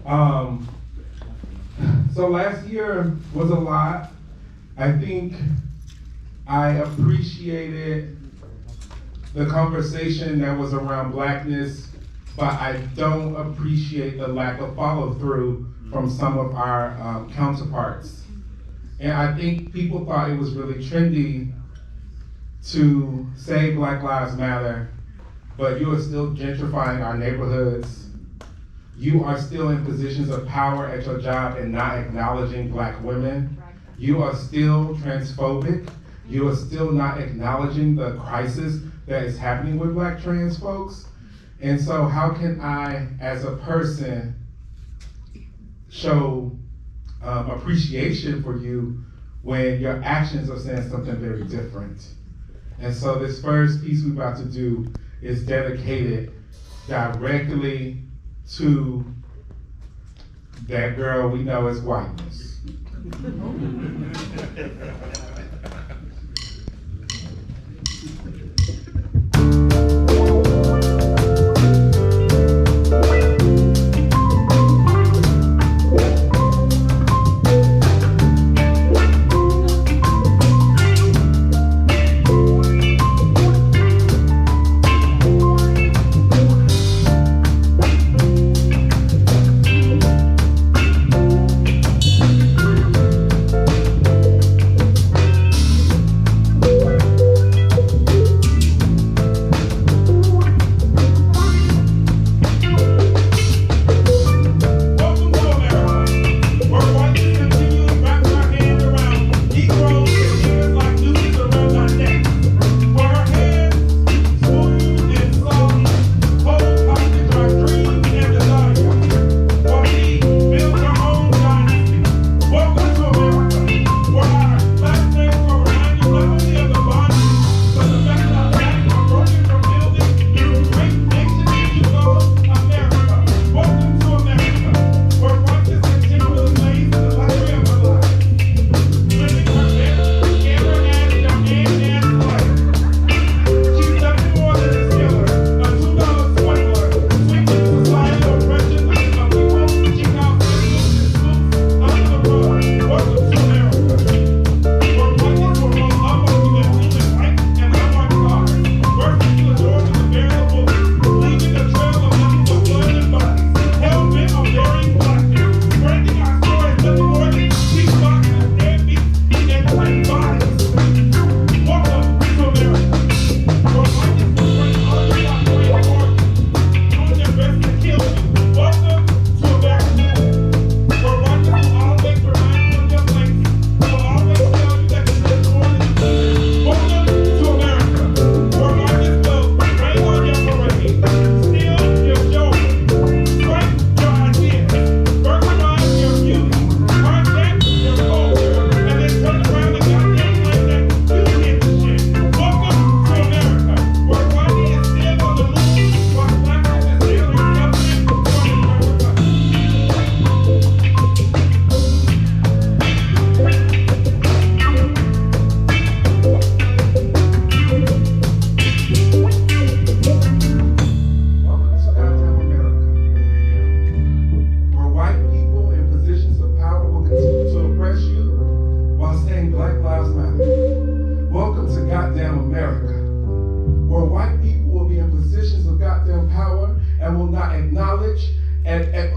Um, so last year was a lot. I think I appreciated the conversation that was around Blackness, but I don't appreciate the lack of follow-through from some of our counterparts. And I think people thought it was really trendy to say Black Lives Matter, but you are still gentrifying our neighborhoods. You are still in positions of power at your job and not acknowledging Black women. You are still transphobic. You are still not acknowledging the crisis that is happening with Black trans folks. And so how can I, as a person, show appreciation for you when your actions are saying something very different? And so this first piece we're about to do is dedicated directly to that girl we know as whiteness.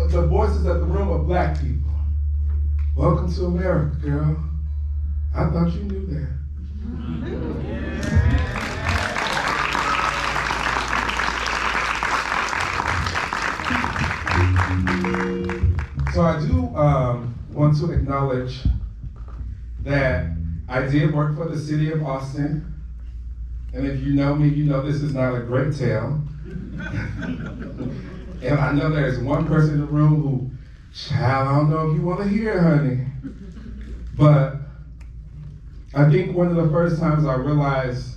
The voices of the room of Black people. Welcome to America, girl. I thought you knew that. So I do want to acknowledge that I did work for the city of Austin. And if you know me, you know this is not a great tale. And I know there's one person in the room who, child, I don't know if you want to hear it, honey. But I think one of the first times I realized,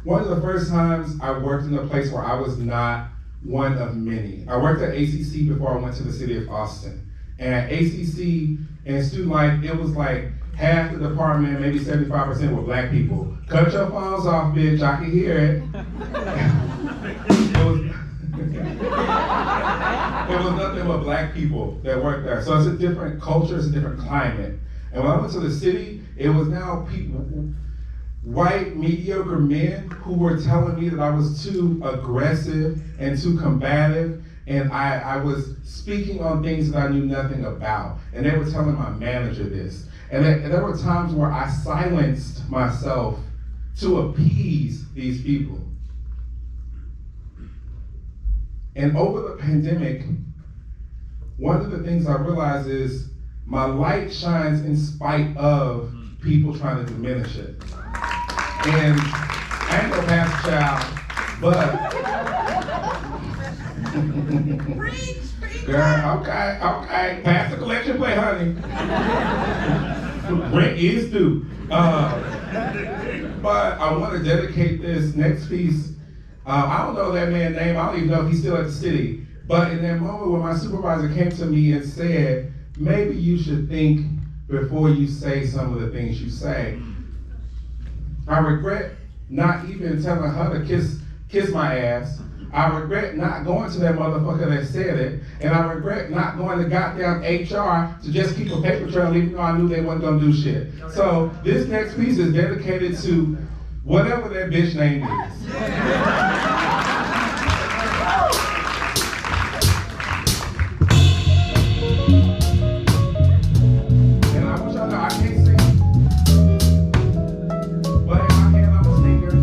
one of the first times I worked in a place where I was not one of many. I worked at ACC before I went to the city of Austin. And at ACC and student life, it was like half the department, maybe 75% were Black people. Cut your phones off, bitch, I can hear it. It was It was nothing but black people that worked there. So it's a different culture, it's a different climate. And when I went to the city, it was now people, white, mediocre men who were telling me that I was too aggressive and too combative, and I was speaking on things that I knew nothing about. And they were telling my manager this. And there were times where I silenced myself to appease these people. And over the pandemic, one of the things I realized is my light shines in spite of people trying to diminish it. And I ain't no pastor child, but girl, okay, pass the collection plate, honey. Rent is due. But I want to dedicate this next piece. I don't know that man's name. I don't even know if he's still at the city. But in that moment when my supervisor came to me and said, maybe you should think before you say some of the things you say, I regret not even telling her to kiss my ass. I regret not going to that motherfucker that said it. And I regret not going to goddamn HR to just keep a paper trail even though I knew they wasn't gonna do shit. So this next piece is dedicated to whatever that bitch name is. And I want y'all to know I can't sing, but in my head I'm a singer.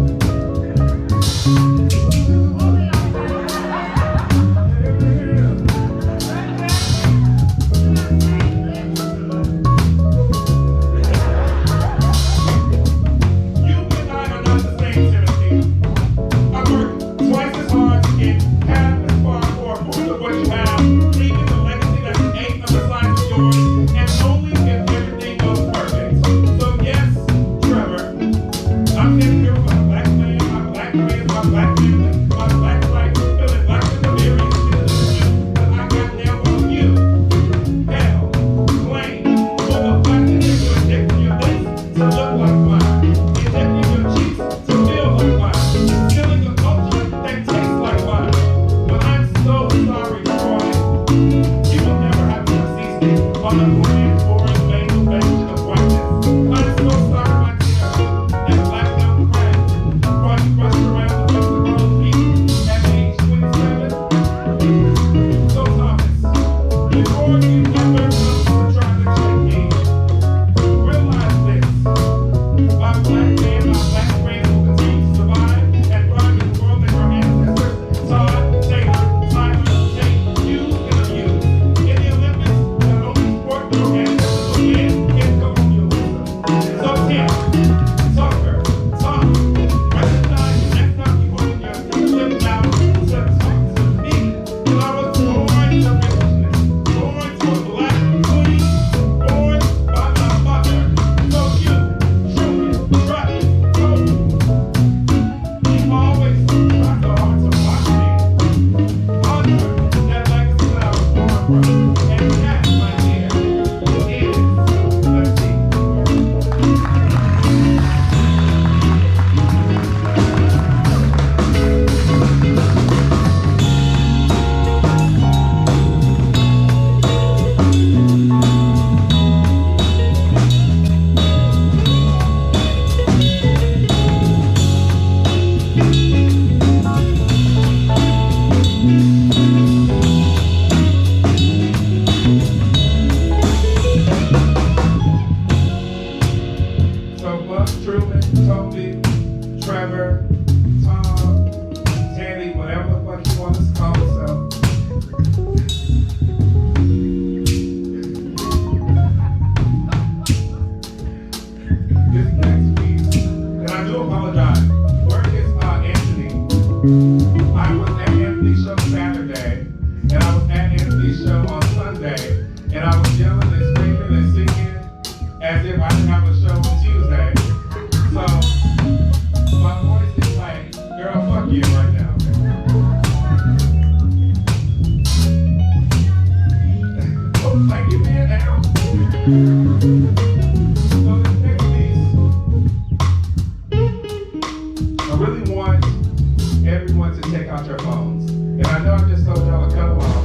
everyone to take out your phones. And I know I just told y'all to cut them off,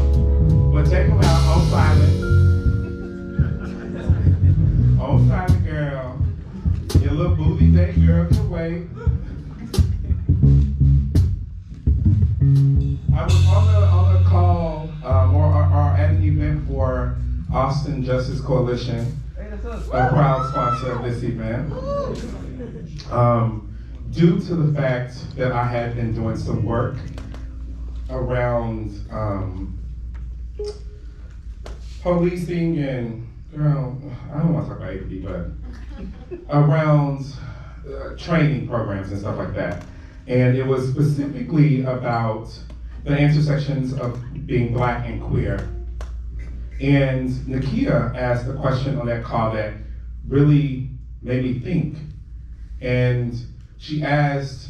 take them out on silent. On silent, girl. Your little booty day girl can wait. I was on a call or at an event for Austin Justice Coalition, a proud sponsor of this event. Due to the fact that I had been doing some work around policing and, girl, I don't want to talk about APD, but around training programs and stuff like that. And it was specifically about the intersections of being Black and queer. And Nakia asked a question on that call that really made me think. And she asked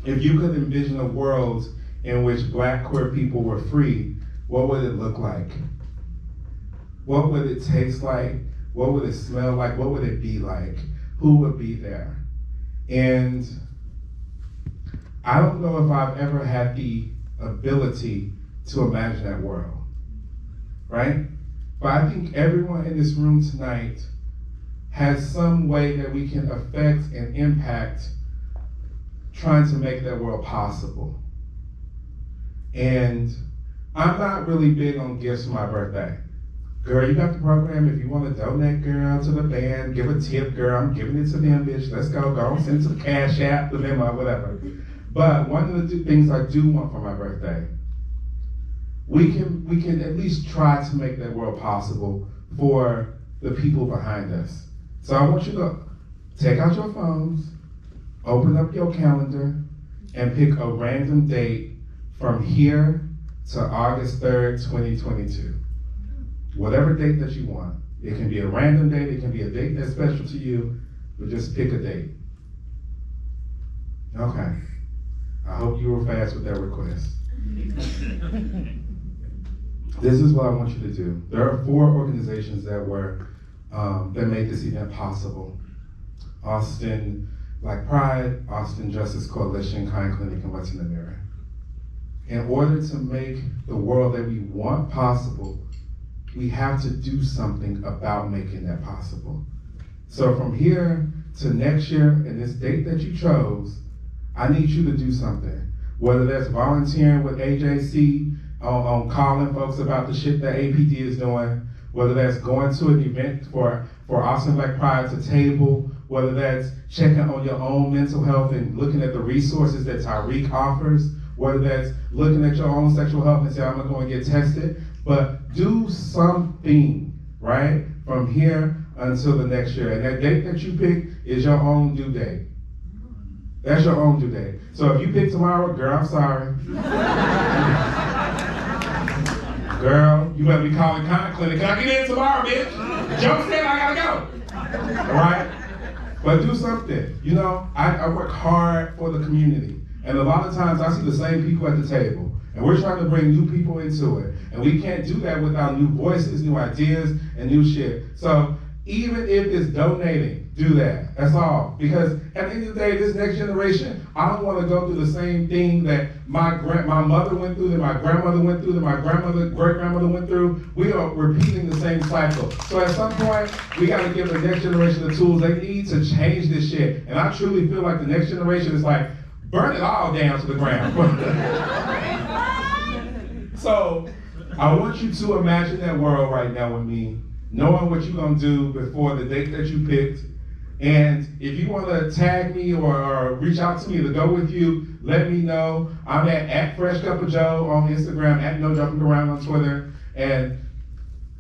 if you could envision a world in which Black queer people were free, what would it look like? What would it taste like? What would it smell like? What would it be like? Who would be there? And I don't know if I've ever had the ability to imagine that world, right? But I think everyone in this room tonight has some way that we can affect and impact trying to make that world possible. And I'm not really big on gifts for my birthday. Girl, you got the program. If you want to donate, girl, to the band, give a tip, girl, I'm giving it to them, bitch. Let's go on, send it to the Cash App, the Venmo, whatever. But one of the things I do want for my birthday, we can at least try to make that world possible for the people behind us. So I want you to take out your phones, open up your calendar, and pick a random date from here to August 3rd, 2022. Whatever date that you want. It can be a random date, it can be a date that's special to you, but just pick a date. Okay. I hope you were fast with that request. This is what I want you to do. There are 4 organizations that made this event possible. Austin Black Pride, Austin Justice Coalition, Kind Clinic, and What's in the Mirror. In order to make the world that we want possible, we have to do something about making that possible. So from here to next year and this date that you chose, I need you to do something. Whether that's volunteering with AJC on calling folks about the shit that APD is doing, whether that's going to an event for Austin Black Pride to table, whether that's checking on your own mental health and looking at the resources that Tyreek offers, whether that's looking at your own sexual health and saying, I'm gonna go and get tested, but do something, right? From here until the next year. And that date that you pick is your own due date. That's your own due date. So if you pick tomorrow, girl, I'm sorry. Girl, you better be calling Kind Clinic. Can I get in tomorrow, bitch? JeauxTales, I gotta go. All right? But do something. You know, I work hard for the community. And a lot of times I see the same people at the table. And we're trying to bring new people into it. And we can't do that without new voices, new ideas, and new shit. So even if it's donating, do that. That's all. Because at the end of the day, this next generation, I don't want to go through the same thing that my mother went through, that my grandmother went through, that my great-grandmother went through. We are repeating the same cycle. So at some point, we got to give the next generation the tools they need to change this shit. And I truly feel like the next generation is like, burn it all down to the ground. So I want you to imagine that world right now with me, knowing what you're gonna do before the date that you picked. And if you wanna tag me or reach out to me to go with you, let me know. I'm at Fresh Cup of Joe on Instagram, at No Joking Around on Twitter, and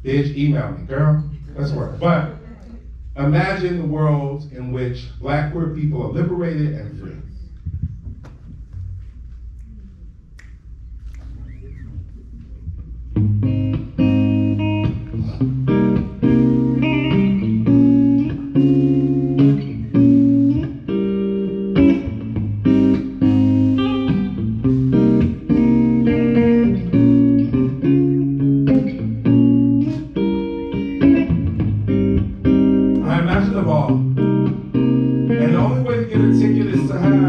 bitch, email me, girl, let's work. But imagine the world in which Black queer people are liberated and free. And the only way to get a ticket is to have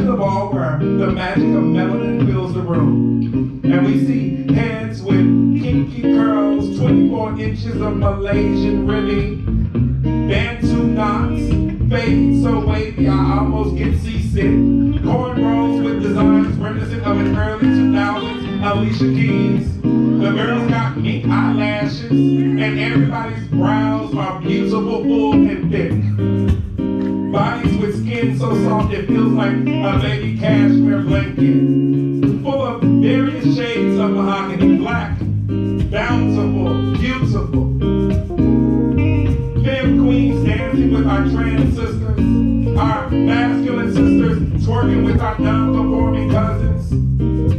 Imagine a ball where the magic of melanin fills the room. And we see heads with kinky curls, 24 inches of Malaysian ribbing, Bantu knots, fade so wavy I almost get seasick. Cornrows with designs reminiscent of an early 2000s Alicia Keys. The girls got mink eyelashes, and everybody's brows are beautiful, full, and thick. Bodies with skin so soft it feels like a baby cashmere blanket. Full of various shades of mahogany, black, bountiful, beautiful. Femme queens dancing with our trans sisters, our masculine sisters twerking with our non-conforming cousins.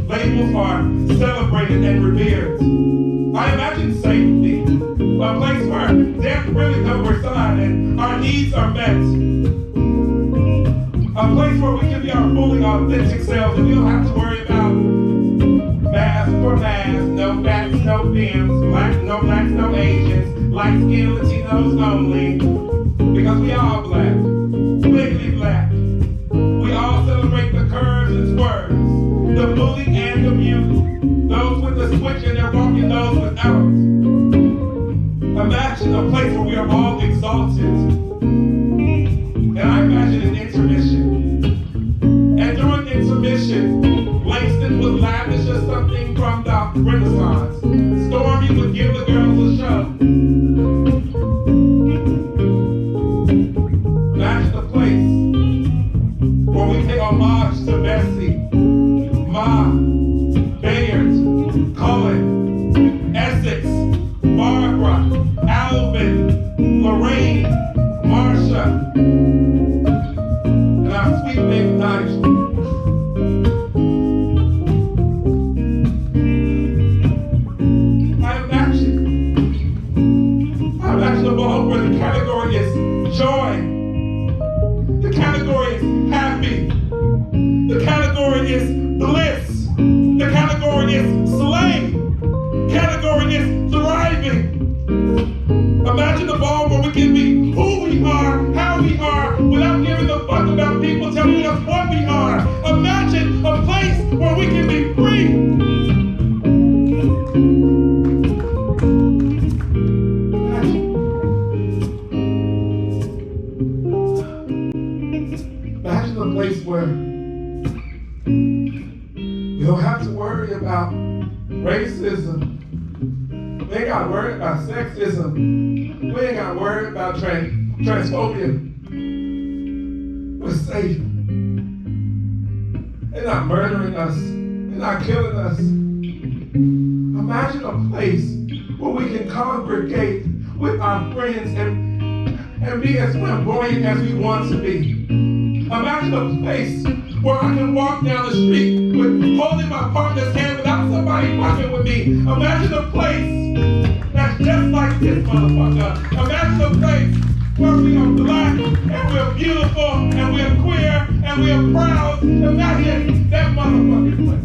Labels are celebrated and revered. I imagine safety, a place where death really comes aside and our needs are met. A place where we can be our fully authentic selves and we don't have to worry about mask for mask, no bats, no femmes, no blacks, no Asians, light-skinned Latinos only, because we all black, legally black. We all celebrate the curves and swerves, the bully and the beauty, those with the switch and they're walking, those without. Imagine a place where we are all exalted. And I imagine an intermission. And during intermission, Langston would lavish us something from the Renaissance. Stormy would give the girls a show. Imagine a place where we pay homage to Bessie, Ma, Bayard, Cullen, Essex, Barbara, Alvin, Lorraine, Marsha, and our sweet baby Nigel. I imagine a ball where the category is joy, the category is happy, the category is bliss, the category is slay, category is thriving. Imagine a ball where we can be who we are, how we are, without giving a fuck about people telling us what we are. Imagine a place where we can be free. Imagine a place where you don't have to worry about racism. We ain't got to worry about sexism. We ain't got to worry about transphobia. We're safe. They're not murdering us. They're not killing us. Imagine a place where we can congregate with our friends and be as flamboyant as we want to be. Imagine a place where I can walk down the street with holding my partner's hand without somebody fucking with me. Imagine a place that's just like this motherfucker. Imagine a place where we are black and we're beautiful and we're queer and we're proud. Imagine that motherfucking place.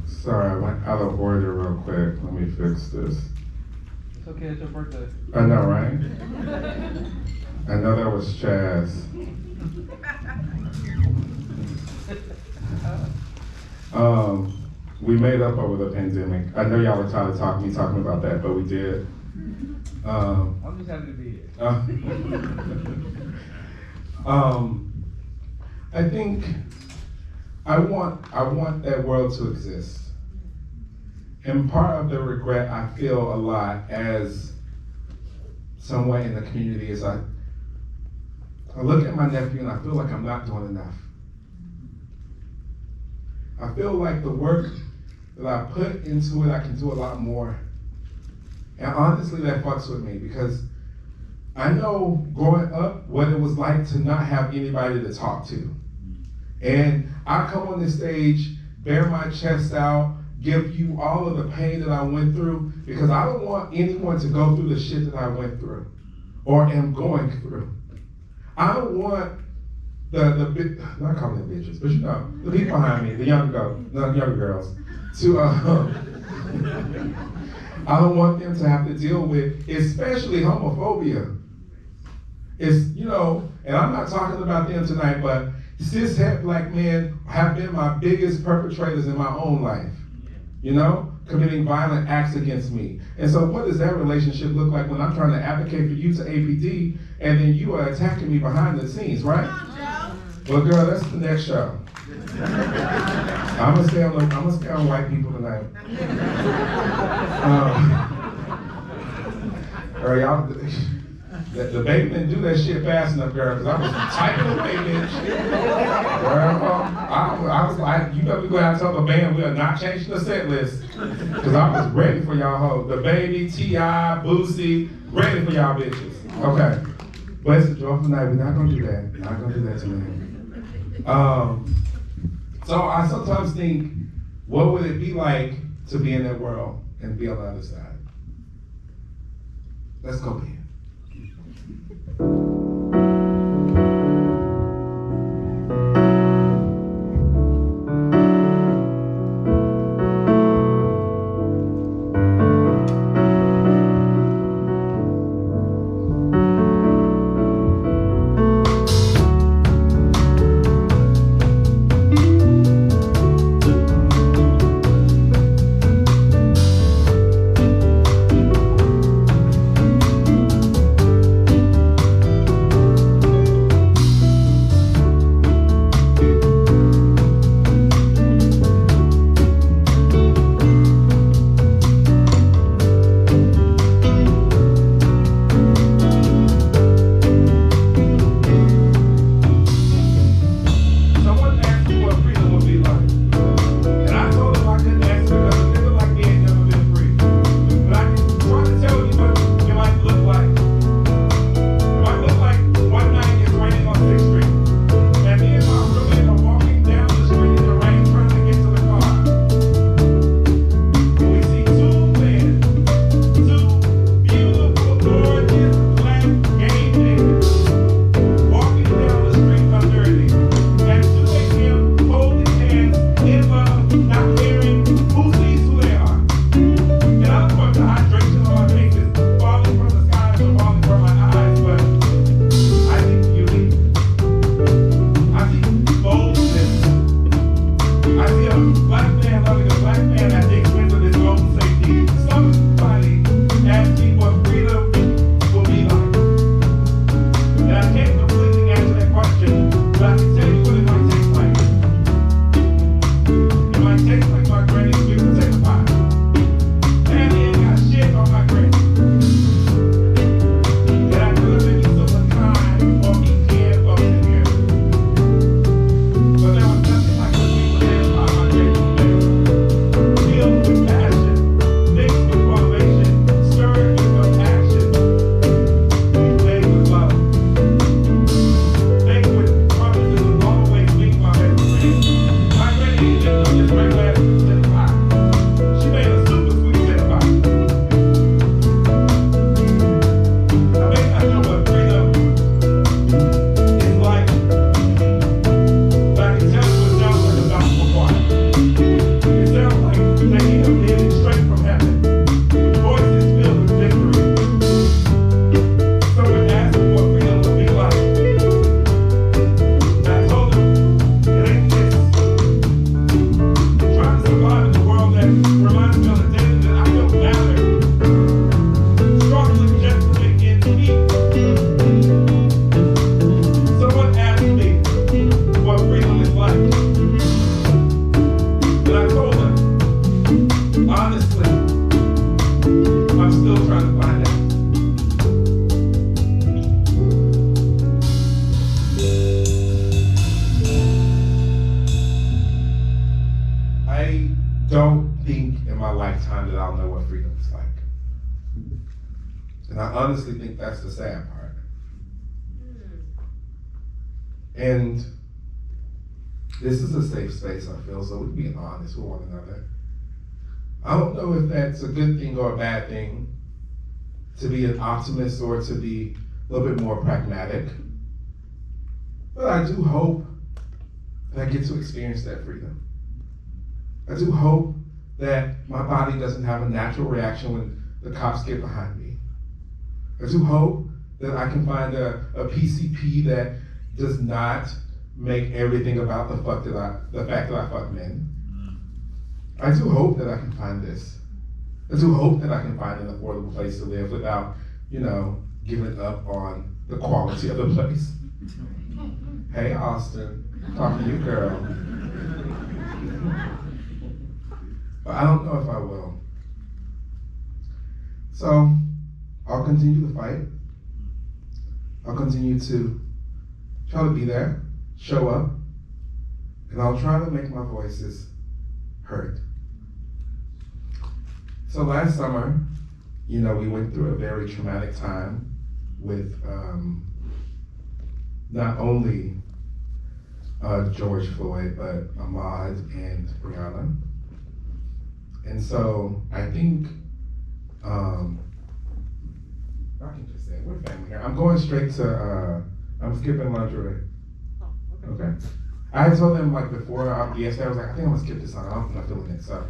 Sorry, I went out of order real quick. Let me fix this. It's okay, it's your birthday. I know, right? I know that was Chaz. We made up over the pandemic. I know y'all were tired of talking about that, but we did. I'm just happy to be here. I think I want that world to exist. And part of the regret I feel a lot as someone in the community is I look at my nephew and I feel like I'm not doing enough. I feel like the work that I put into it, I can do a lot more. And honestly, that fucks with me because I know growing up what it was like to not have anybody to talk to. And I come on this stage, bare my chest out, give you all of the pain that I went through, because I don't want anyone to go through the shit that I went through or am going through. I don't want not calling them bitches, but you know, the people behind me, the younger girls, to I don't want them to have to deal with, especially homophobia. It's, you know, and I'm not talking about them tonight, but cis-het black men have been my biggest perpetrators in my own life, you know, committing violent acts against me. And so what does that relationship look like when I'm trying to advocate for you to APD and then you are attacking me behind the scenes, right? Well, girl, that's the next show. I'm gonna stay on white people tonight. Or y'all, the baby didn't do that shit fast enough, girl, because I was typing away, bitch. Girl, I was like, you better go out and tell the band we are not changing the set list, because I was ready for y'all hoes. The baby, T.I., Boosie, ready for y'all bitches. Okay, but it's a joyful night. We're not gonna do that. We're not gonna do that tonight. So I sometimes think, what would it be like to be in that world and be on the other side? Let's go, Ben. And I honestly think that's the sad part. And this is a safe space, I feel, so we're being honest with one another. I don't know if that's a good thing or a bad thing, to be an optimist or to be a little bit more pragmatic. But I do hope that I get to experience that freedom. I do hope that my body doesn't have a natural reaction when the cops get behind me. I do hope that I can find a PCP that does not make everything about the fact that I fuck men. I do hope that I can find this. I do hope that I can find an affordable place to live without, giving up on the quality of the place. Hey, Austin, talking to you, girl. But I don't know if I will. So, I'll continue to fight. I'll continue to try to be there, show up, and I'll try to make my voices heard. So last summer, we went through a very traumatic time with not only George Floyd, but Ahmaud and Breonna. And so I think, I can just say, we're family here. I'm going straight to, I'm skipping lingerie. Oh, okay. Okay. I told them before yesterday, I was like, I think I'm gonna skip this song. I don't think I'm feeling it. So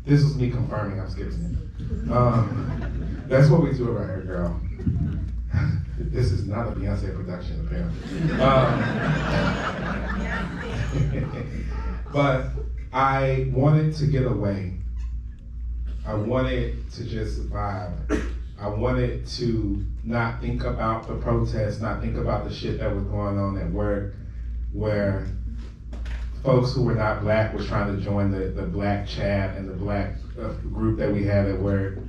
this was me confirming I'm skipping it. That's what we do around here, girl. This is not a Beyonce production, apparently. But I wanted to get away. I wanted to just vibe. I wanted to not think about the protests, not think about the shit that was going on at work, where folks who were not black were trying to join the black chat and the black group that we had at work.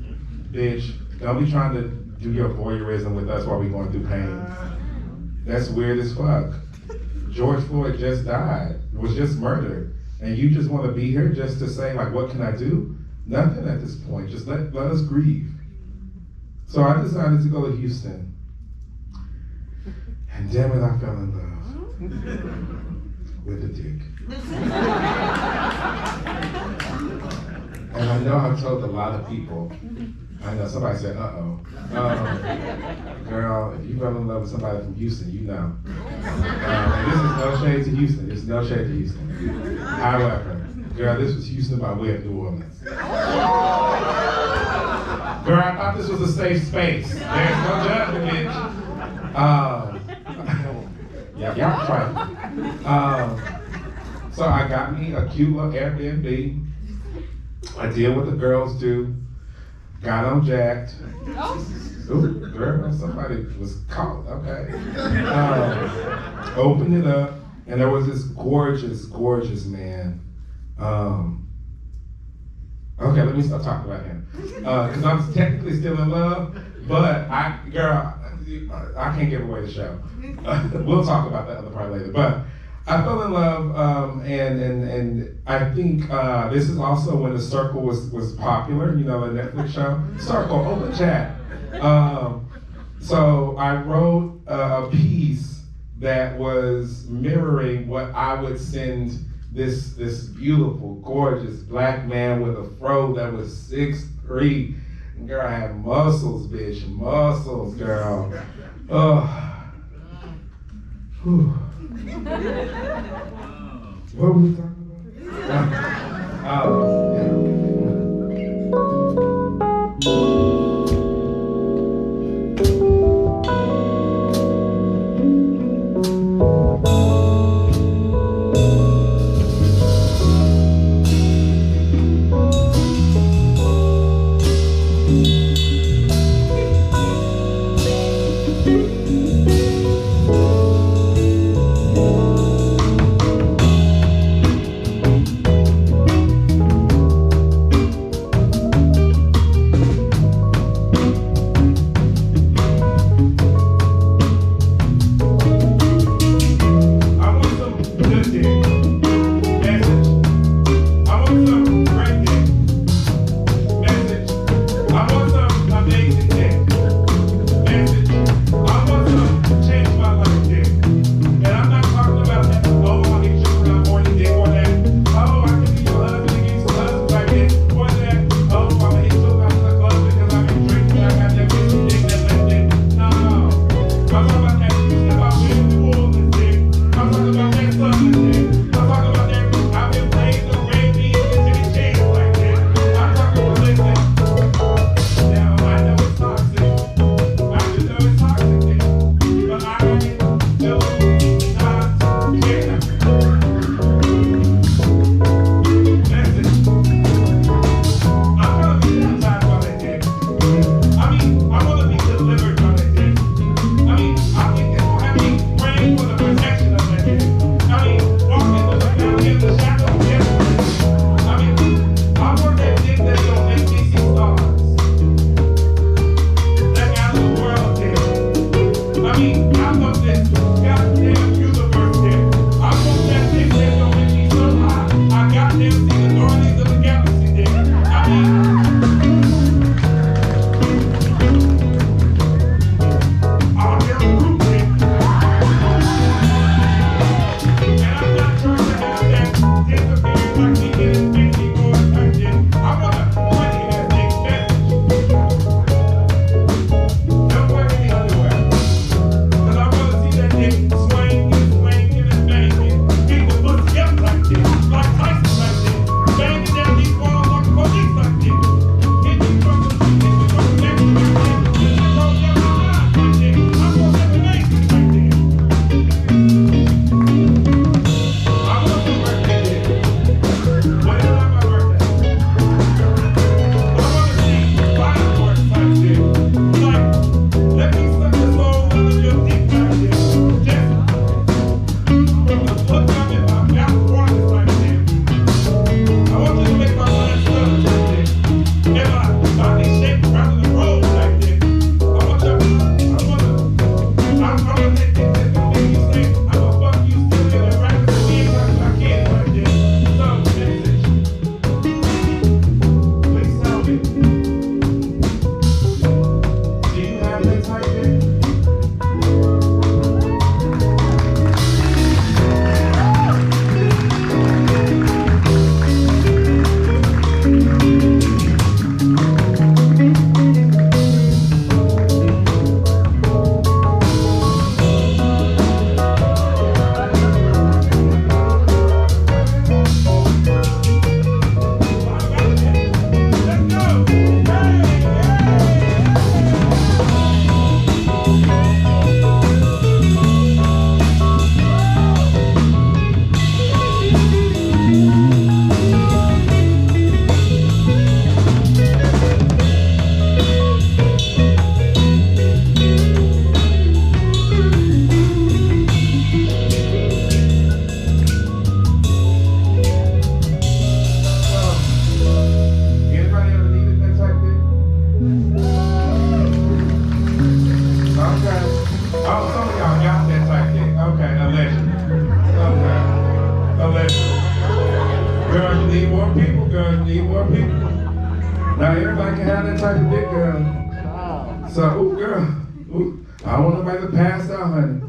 Bitch, don't be trying to do your voyeurism with us while we going through pain. That's weird as fuck. George Floyd just died, was just murdered. And you just want to be here just to say, what can I do? Nothing at this point, just let us grieve. So I decided to go to Houston. And damn it, I fell in love with a dick. And I know I've told a lot of people. I know somebody said, uh-oh. Girl, if you fell in love with somebody from Houston, you know. And this is no shade to Houston. This is no shade to Houston. However, girl, this was Houston by way of New Orleans. Girl, I thought this was a safe space. There's no judgment, bitch. Y'all try. So I got me a cute little Airbnb. I did what the girls do. Got on jacked. Ooh, girl, somebody was caught, okay. Opened it up, and there was this gorgeous, gorgeous man. Okay, let me stop talking about him. Because I'm technically still in love, but I can't give away the show. We'll talk about that other part later. But I fell in love, and I think this is also when The Circle was popular, the Netflix show. Circle, open chat. So I wrote a piece that was mirroring what I would send this beautiful, gorgeous black man with a fro that was 6'3". Girl, I had muscles, bitch, muscles, girl. What were we talking about? Now everybody can have that type of dick, girl. So, ooh, girl, ooh, I don't want nobody to pass out, honey.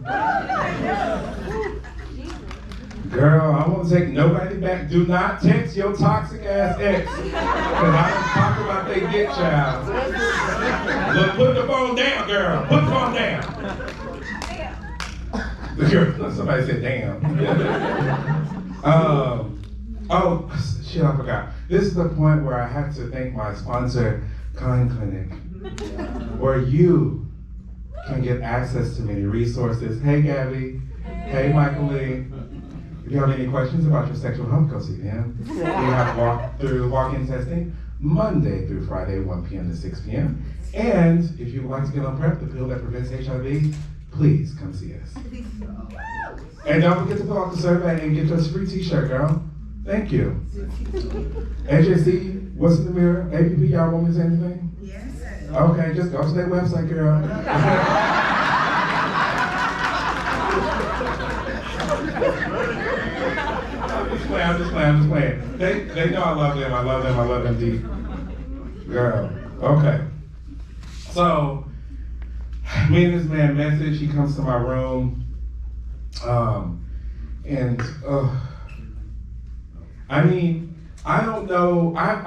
Girl, I won't take nobody back. Do not text your toxic ass ex. Because I don't talk about they dick, child. Look, put the phone down, girl. Put the phone down. The girl, somebody said damn. Oh, shit, I forgot. This is the point where I have to thank my sponsor, Kind Clinic, where you can get access to many resources. Hey, Gabby. Hey, Michael Lee. If you have any questions about your sexual health, go see them. We have walk-in testing Monday through Friday, 1 p.m. to 6 p.m. And if you would like to get on PrEP, the pill that prevents HIV, please come see us. And don't forget to fill out the survey and get us a free t-shirt, girl. Thank you. AJC, what's in the mirror? APP, y'all want me to say anything? Yes. Okay, just go to their website, girl. I'm just playing. They know I love them deep. Girl, okay. So, me and this man message, he comes to my room, I mean, I don't know, I've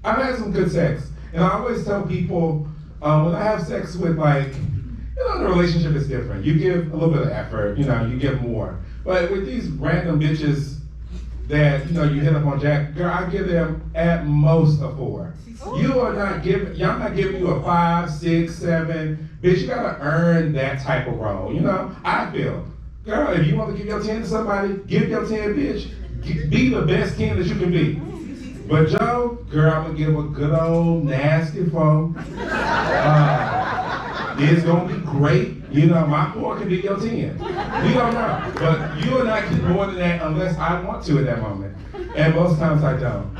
had some good sex, and I always tell people, when I have sex with the relationship is different. You give a little bit of effort, you give more. But with these random bitches that, you hit up on Jack, girl, I give them at most a 4. Y'all not giving you a 5, 6, 7. Bitch, you gotta earn that type of role, I feel. Girl, if you want to give your 10 to somebody, give your 10, bitch. Be the best 10 that you can be. But Joe, girl, I'm gonna give a good old nasty 4. It's gonna be great. My 4 can be your 10. We don't know. But you and I get more than that unless I want to at that moment. And most times I don't.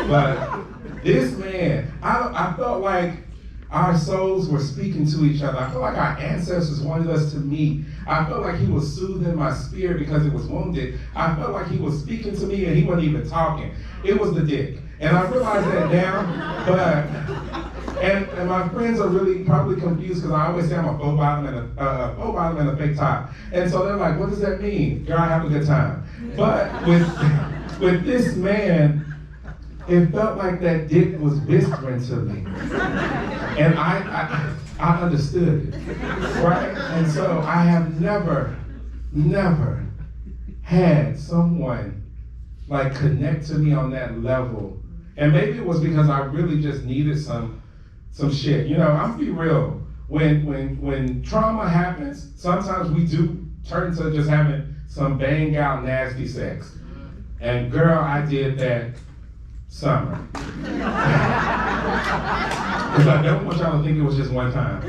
But this man, I felt like our souls were speaking to each other. I felt like our ancestors wanted us to meet. I felt like he was soothing my spirit because it was wounded. I felt like he was speaking to me and he wasn't even talking. It was the dick. And I realized that now, and my friends are really probably confused because I always say I'm a faux bottom and a fake top. And so they're like, what does that mean? Girl, I have a good time. But with this man, it felt like that dick was whispering to me. And I understood it, right? And so I have never had someone connect to me on that level. And maybe it was because I really just needed some shit. I'm gonna be real. When trauma happens, sometimes we do turn into just having some bang out nasty sex. And girl, I did that summer. Because I don't want y'all to think it was just one time.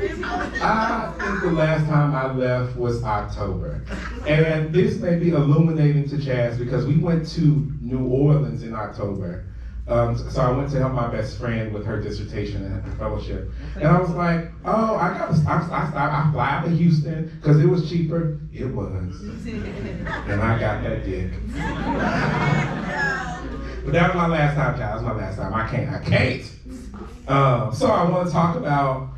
I think the last time I left was October. And this may be illuminating to Chaz because we went to New Orleans in October. So I went to help my best friend with her dissertation and her fellowship. And I was like, oh, I fly out to Houston because it was cheaper. It was. And I got that dick. But that was my last time, child. That was my last time. I can't. So I want to talk about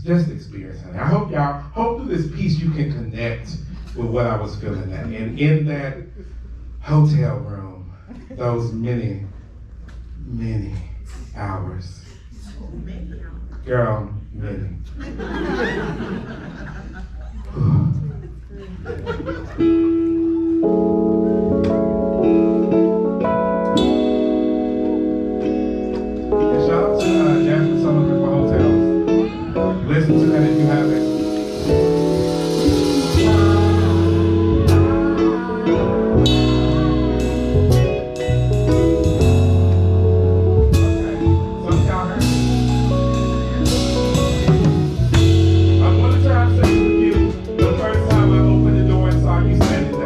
just experience, honey. I hope through this piece you can connect with what I was feeling at. And in that hotel room, those many hours. Girl, many. Listen to that if you have it. Okay, some of y'all heard. I wanted to have sex with you the first time I opened the door and saw you standing there.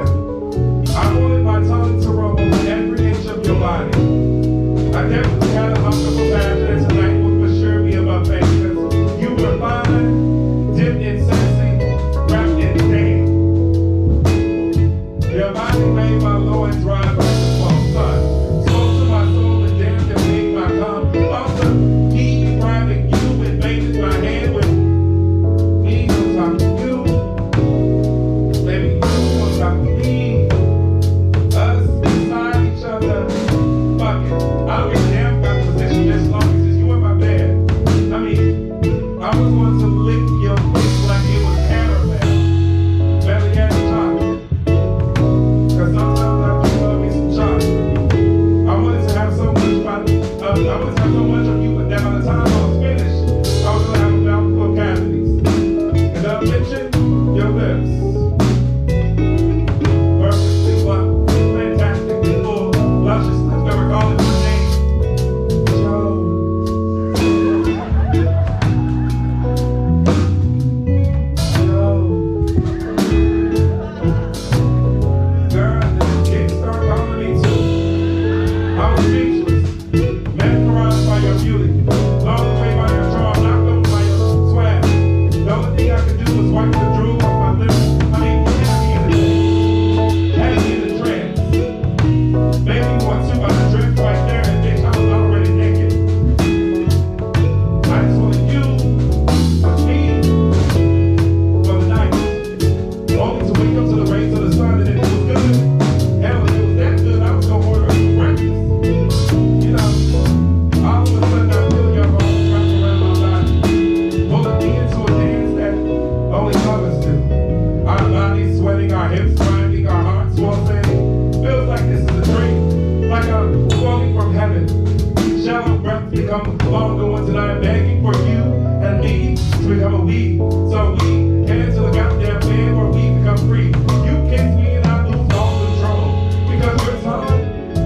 heaven. Shallow breaths become longer ones, and I am begging for you and me to become a we. So we head to the goddamn land where we become free. You kiss me and I lose all control. Because your tongue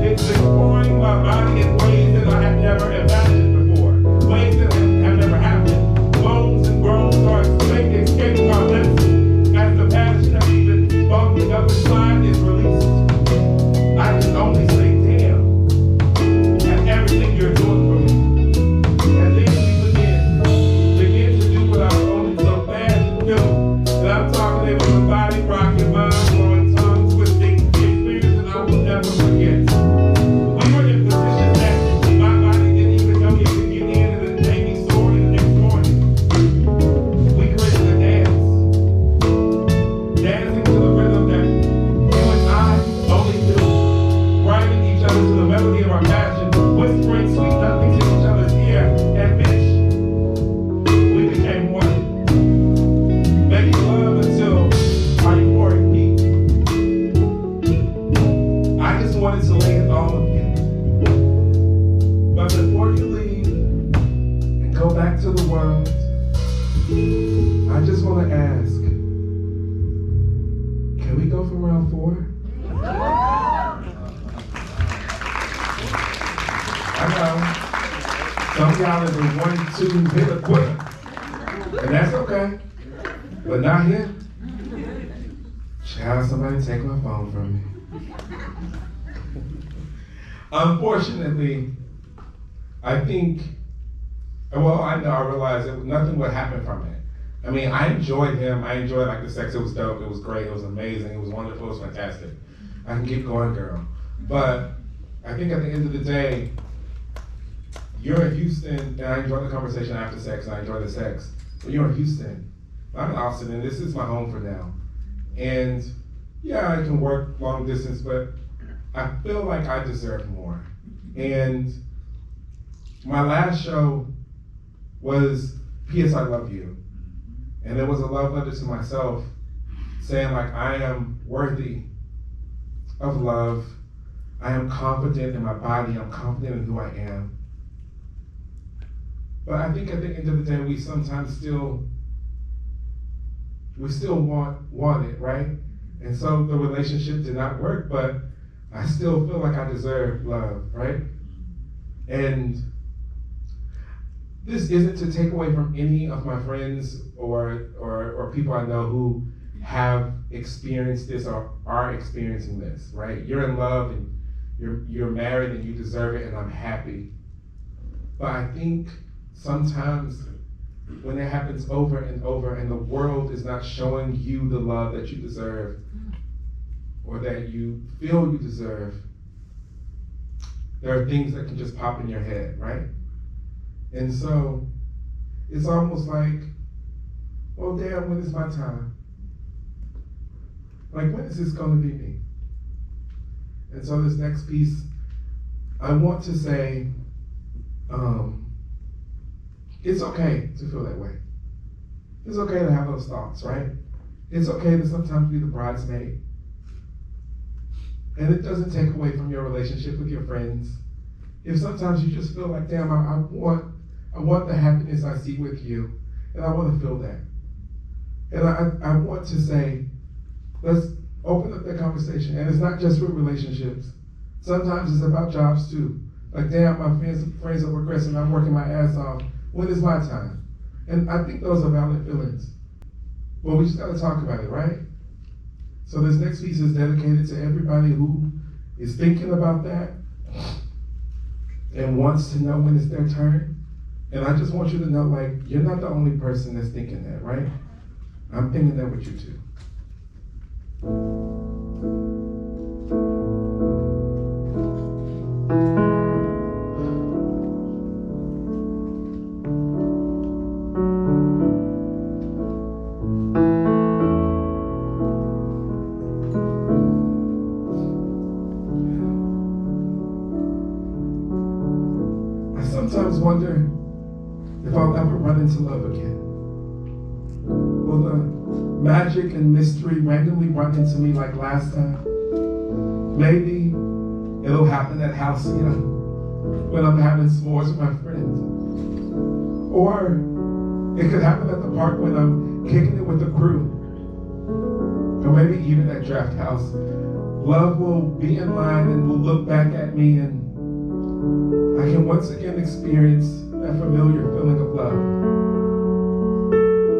is exploring my body in ways that I have never imagined before. Ways that have never happened. Moans and groans are escaping our lips as the passion that we've been bubbling up inside is released. I can only say damn at everything you're doing for me. And then we begin to do what I only so fast to do. And I'm talking it with a body rocking, mind blowing, tongue twisting, experience that I will never forget. We were in positions that my body didn't even know it could get in, and then made me sore the next morning. We created a dance, dancing to the rhythm that you and I only do, writing each other to the melody of our passion, whispering sweet nothings in each other's ear, and bitch, we became one, making love until our euphoric peak. I just wanted to lay it all on you. But before you leave and go back to the world, I just want to ask, can we go for round 4? I know. Some of y'all have been 1, 2, hit a quick. And that's okay. But not here. Child, somebody take my phone from me. Unfortunately, I think, well, I know, I realized that nothing would happen from it. I mean, I enjoyed him. I enjoyed like the sex. It was dope. It was great. It was amazing. It was wonderful. It was fantastic. I can keep going, girl. But I think at the end of the day, you're in Houston, and I enjoy the conversation after sex, and I enjoy the sex. But you're in Houston. I'm in Austin, and this is my home for now. And yeah, I can work long distance, but I feel like I deserve more. And my last show was P.S. I Love You. And it was a love letter to myself, saying like, I am worthy of love. I am confident in my body. I'm confident in who I am. But I think at the end of the day, we sometimes still want it, right? And so the relationship did not work, but I still feel like I deserve love, right? And this isn't to take away from any of my friends or people I know who have experienced this or are experiencing this, right? You're in love and you're married and you deserve it, and I'm happy. But I think sometimes when it happens over and over and the world is not showing you the love that you deserve or that you feel you deserve, there are things that can just pop in your head, right? And so it's almost like, well, damn, when is my time? Like, when is this going to be me? And so this next piece, I want to say, it's okay to feel that way. It's okay to have those thoughts, right? It's okay to sometimes be the bridesmaid. And it doesn't take away from your relationship with your friends. If sometimes you just feel like, damn, I want the happiness I see with you, and I want to feel that. And I want to say, let's open up that conversation. And it's not just with relationships. Sometimes it's about jobs too. Like, damn, my friends are progressing, I'm working my ass off. When is my time? And I think those are valid feelings. But we just gotta talk about it, right? So this next piece is dedicated to everybody who is thinking about that and wants to know when it's their turn. And I just want you to know, like, you're not the only person that's thinking that, right? I'm thinking that with you too. I sometimes wonder if I'll ever run into love again. Will the magic and mystery randomly run into me like last time? Maybe it'll happen at Halcyon, when I'm having s'mores with my friends. Or it could happen at the park when I'm kicking it with the crew. Or maybe even at JeauxTales. Love will be in line and will look back at me, and I can once again experience that familiar feeling of love.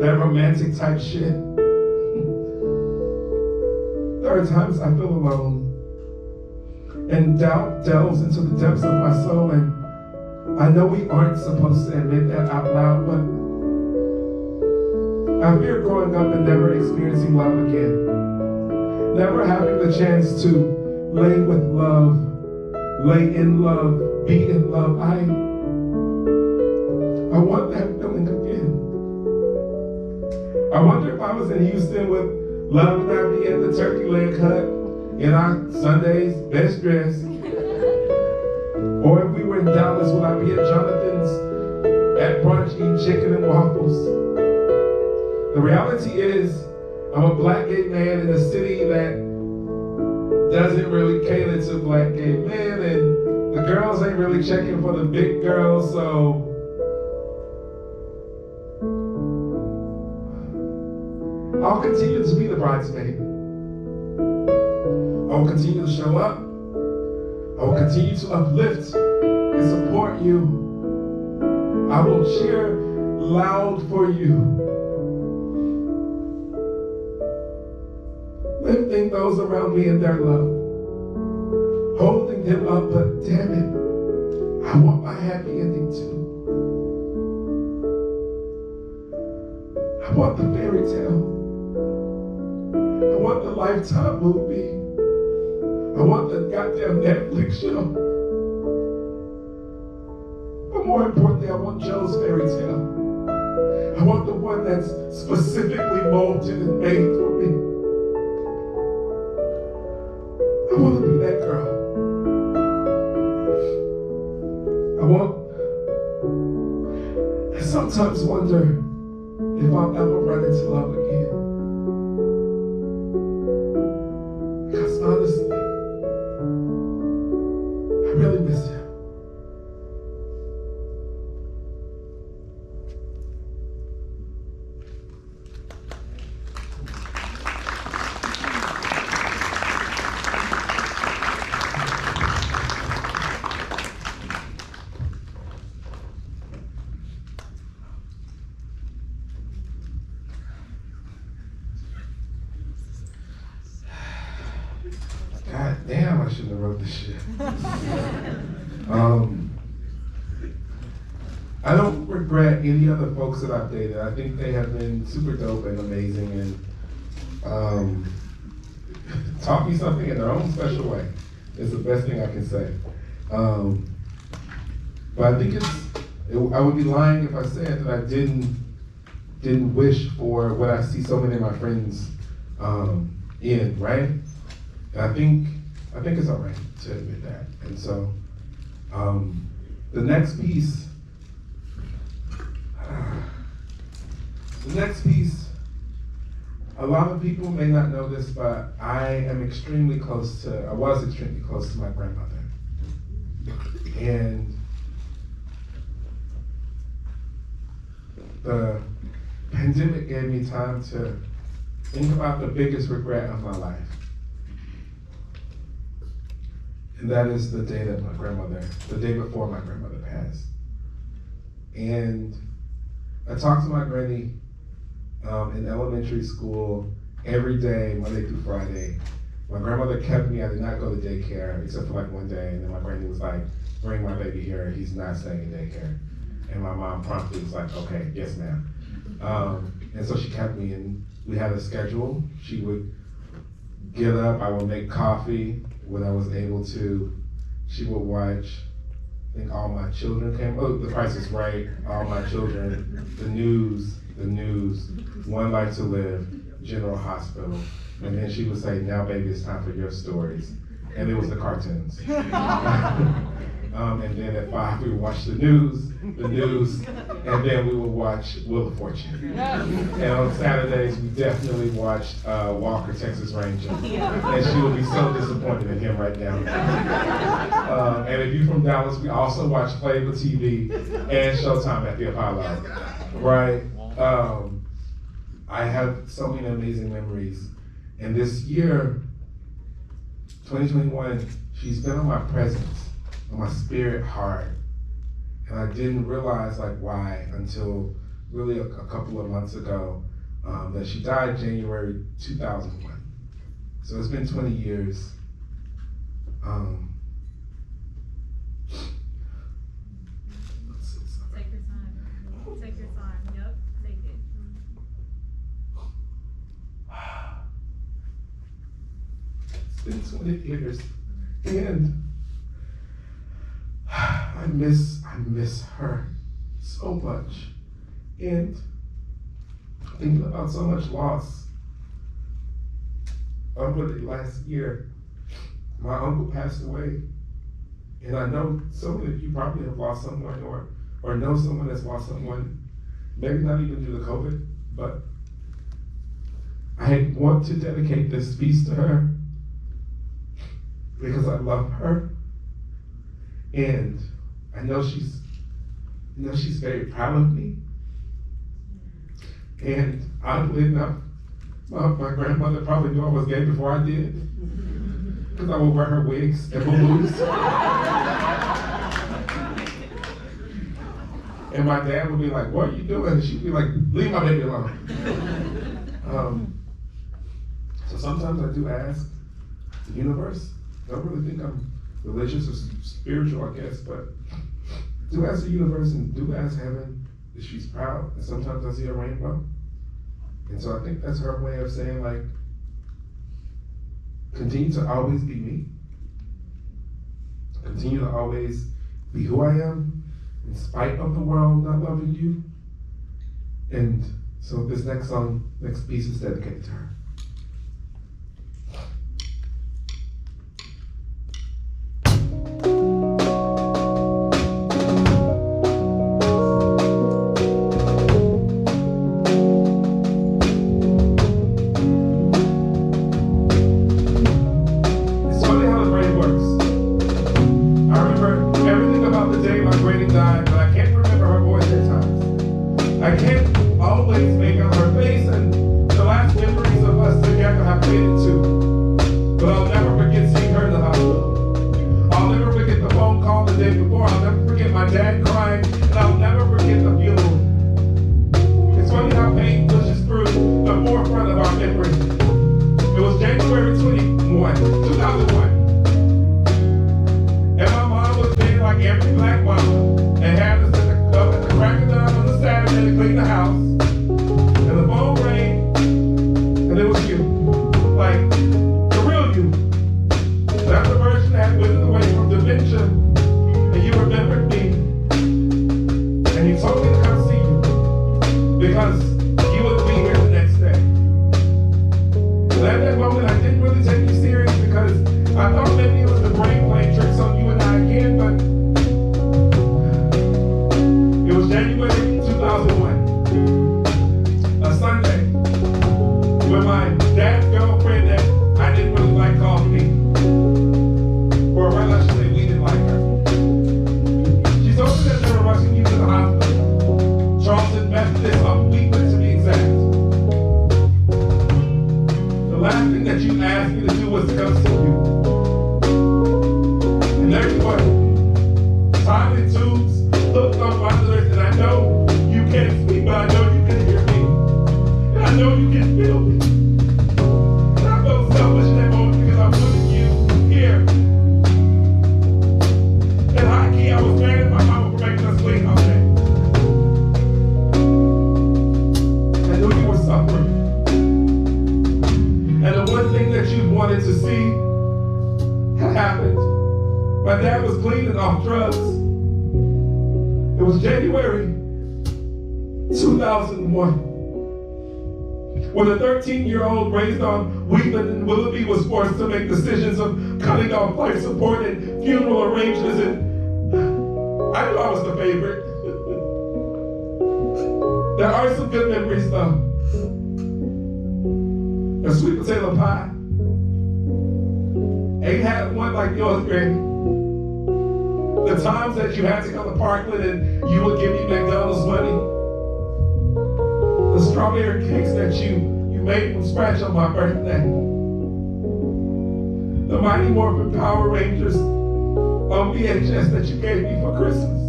That romantic type shit. There are times I feel alone, and doubt delves into the depths of my soul, and I know we aren't supposed to admit that out loud, but I fear growing up and never experiencing love again. Never having the chance to lay with love, lay in love, be in love. I want that feeling again. I wonder if I was in Houston with Love and I be at the turkey leg hut in our Sunday's best dress. Or if we were in Dallas, would I be at Jonathan's at brunch eating chicken and waffles? The reality is, I'm a black gay man in a city that doesn't really cater to black gay men, and the girls ain't really checking for the big girls, so I'll continue to be the bridesmaid. I will continue to show up. I will continue to uplift and support you. I will cheer loud for you. Lifting those around me in their love. Holding them up, but damn it, I want my happy ending too. I want the fairy tale. I want the Lifetime movie. I want the goddamn Netflix show. But more importantly, I want Joe's fairy tale. I want the one that's specifically molded and made for me. I want to be that girl. I sometimes wonder if I'll ever run into love again. Because honestly, I really miss him. God damn, I shouldn't have wrote this shit. I don't regret any other folks that I've dated. I think they have been super dope and amazing and taught me something in their own special way. It's the best thing I can say. But I think I would be lying if I said that I didn't wish for what I see so many of my friends in, right? And I think it's all right to admit that. And so the next piece, a lot of people may not know this, but I was extremely close to my grandmother. And the pandemic gave me time to think about the biggest regret of my life. And that is the day that the day before my grandmother passed. And I talked to my granny in elementary school every day, Monday through Friday. My grandmother kept me. I did not go to daycare except for like one day. And then my granny was like, bring my baby here. He's not staying in daycare. And my mom promptly was like, okay, yes ma'am. And so she kept me, and we had a schedule. She would get up, I would make coffee when I was able to. She would watch, I think All My Children came, The Price is Right, All My Children, the news, One Life to Live, General Hospital. And then she would say, now baby, it's time for your stories. And it was the cartoons. And then at 5 we would watch the news, and then we would watch Wheel of Fortune. And on Saturdays we definitely watched Walker, Texas Ranger. And she would be so disappointed in him right now. And if you're from Dallas, we also watch Flavor TV and Showtime at the Apollo, right? I have so many amazing memories. And this year, 2021, she's been on my presence, on my spirit hard. And I didn't realize why until really a couple of months ago, that she died January 2001. So it's been 20 years. Take your time. Take your time. Yep, take it. It's been 20 years, and I miss her so much. And thinking about so much loss. Over the last year, my uncle passed away, and I know so many of you probably have lost someone or know someone that's lost someone, maybe not even due to COVID, but I want to dedicate this piece to her because I love her, and I know she's very proud of me. And oddly enough, my grandmother probably knew I was gay before I did, because I would wear her wigs and balloons. And my dad would be like, "What are you doing?" And she'd be like, "Leave my baby alone." So sometimes I do ask the universe. Don't really think I'm religious or spiritual, I guess, but do ask the universe and do ask heaven if she's proud. And sometimes I see a rainbow. And so I think that's her way of saying, continue to always be me. Continue to always be who I am, in spite of the world not loving you. And so this next piece is dedicated to her. I can't always make out her face and the last memories of us together have faded too. But I'll never forget seeing her in the hospital. I'll never forget the phone call the day before. I'll never forget my dad crying, and I'll never forget the funeral. It's funny how pain pushes through the forefront of our memory. It was January 21, 2001. And my mom was being like every black mom and had us up at the crack of dawn on the Saturday to clean the house. And the phone rang, and it was you. The real you. Not the version that had withered away from dementia. And you remembered me. And you told me to come see you because you would be here the next day. And at that moment, I didn't really take you serious because I thought maybe it was the brain playing tricks on you and I again, but it was January 2001, a Sunday, when my dad's girlfriend that I didn't really like called me, or rather I should say we didn't like her. She told me that they were rushing you to the hospital, Charleston Methodist on Weekly to be exact. The last thing that you asked me to do was to come see you. And everyone, time and tubes, looked on my lyrics, and I know you can't speak, but I know you can hear me. And I know you can feel me. And I felt selfish in that moment because I wanted you here. And high key, I was mad at my mama for making us wait all day. I knew you were suffering. And the one thing that you wanted to see had happened. My dad was clean and off drugs. It was January 2001 when a 13-year-old raised on Wheatland and Willoughby was forced to make decisions of cutting off life support and funeral arrangements and I knew I was the favorite. There are some good memories though. The sweet potato pie. Ain't had one like yours, Granny. The times that you had to come to Parkland and you would give me McDonald's money. The strawberry cakes that you made from scratch on my birthday. The Mighty Morphin Power Rangers on VHS that you gave me for Christmas.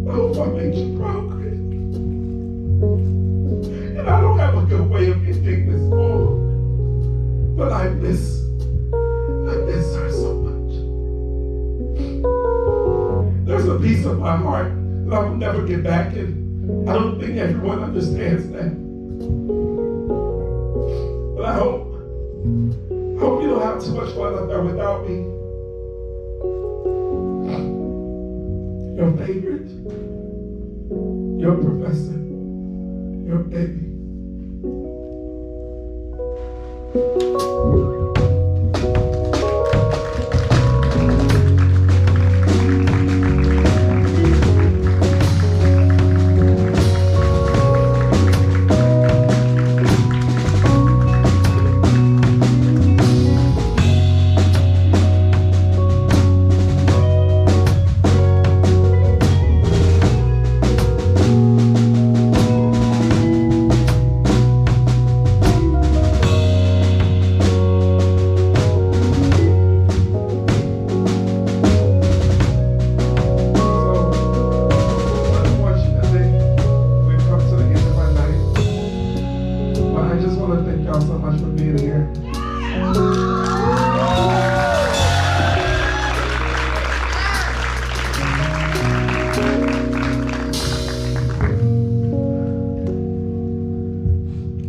I hope I made you proud, Chris. And I don't have a good way of ending this poem, but I miss her so much. There's a piece of my heart that I will never get back, and I don't think everyone understands that. But I hope you don't have too much fun up there without me. Your favorite, your professor, your baby.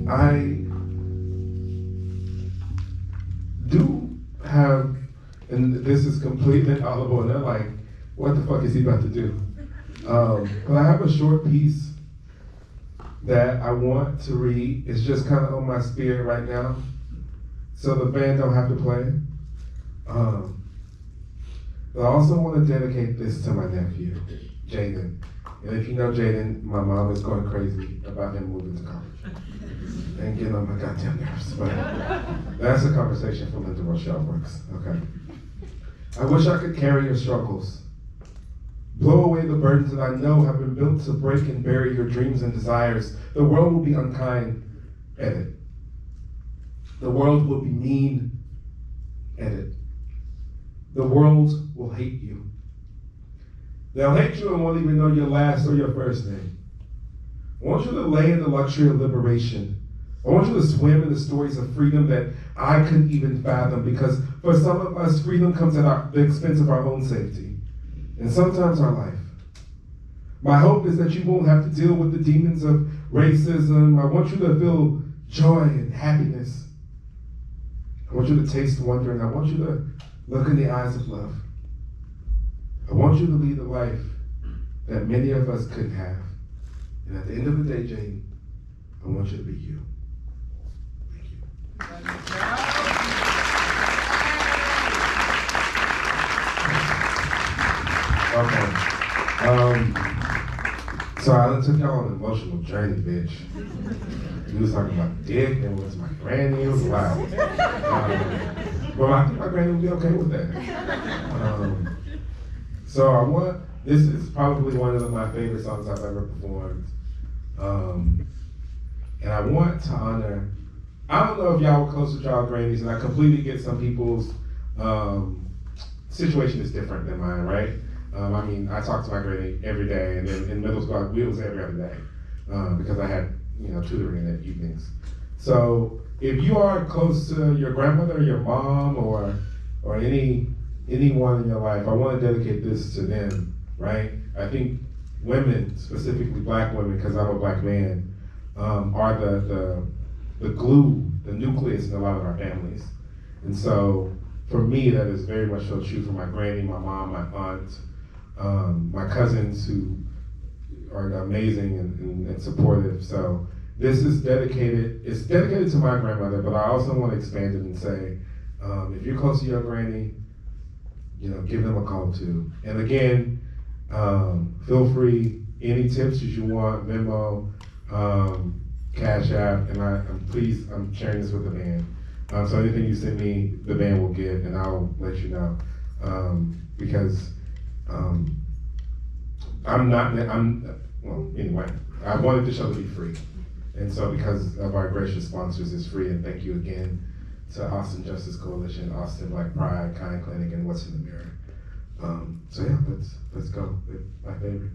I do have, and this is completely audible, and they're like, what the fuck is he about to do? But I have a short piece that I want to read. It's just kind of on my spirit right now, so the band don't have to play. But I also want to dedicate this to my nephew, Jaden. And if you know Jaden, my mom is going crazy about him moving to college. And getting on my goddamn nerves, but that's a conversation for Linda Rochelle Brooks, okay? I wish I could carry your struggles, blow away the burdens that I know have been built to break and bury your dreams and desires. The world will be unkind, edit. The world will be mean, edit. The world will hate you. They'll hate you and won't even know your last or your first name. I want you to lay in the luxury of liberation. I want you to swim in the stories of freedom that I couldn't even fathom, because for some of us, freedom comes at the expense of our own safety, and sometimes our life. My hope is that you won't have to deal with the demons of racism. I want you to feel joy and happiness. I want you to taste wonder, and I want you to look in the eyes of love. I want you to lead a life that many of us couldn't have. And at the end of the day, Jane, I want you to be you. Thank you. Okay. So I took y'all on an emotional journey, bitch. We was talking about dick and what's my granny. It was loud. But I think my granny would be okay with that. So this is probably one of my favorite songs I've ever performed. And I want to honor, I don't know if y'all were close to y'all grannies, and I completely get some people's situation is different than mine, right? I mean, I talk to my granny every day, and then in middle school, it was every other day, because I had, tutoring in the evenings. So if you are close to your grandmother, or your mom, or anyone in your life, I want to dedicate this to them, right? I think women, specifically black women, because I'm a black man, are the glue, the nucleus in a lot of our families. And so for me, that is very much so true for my granny, my mom, my aunt, my cousins who are amazing and supportive. So this is it's dedicated to my grandmother, but I also want to expand it and say, if you're close to your granny, give them a call too. And again, feel free, any tips that you want, Venmo, Cash App, and I'm sharing this with the band. So anything you send me, the band will get, and I'll let you know. Because anyway, I wanted the show to be free. And so because of our gracious sponsors, it's free, and thank you again to Austin Justice Coalition, Austin Black Pride, Kind Clinic, and What's in the Mirror. So yeah, let's go with my favorite.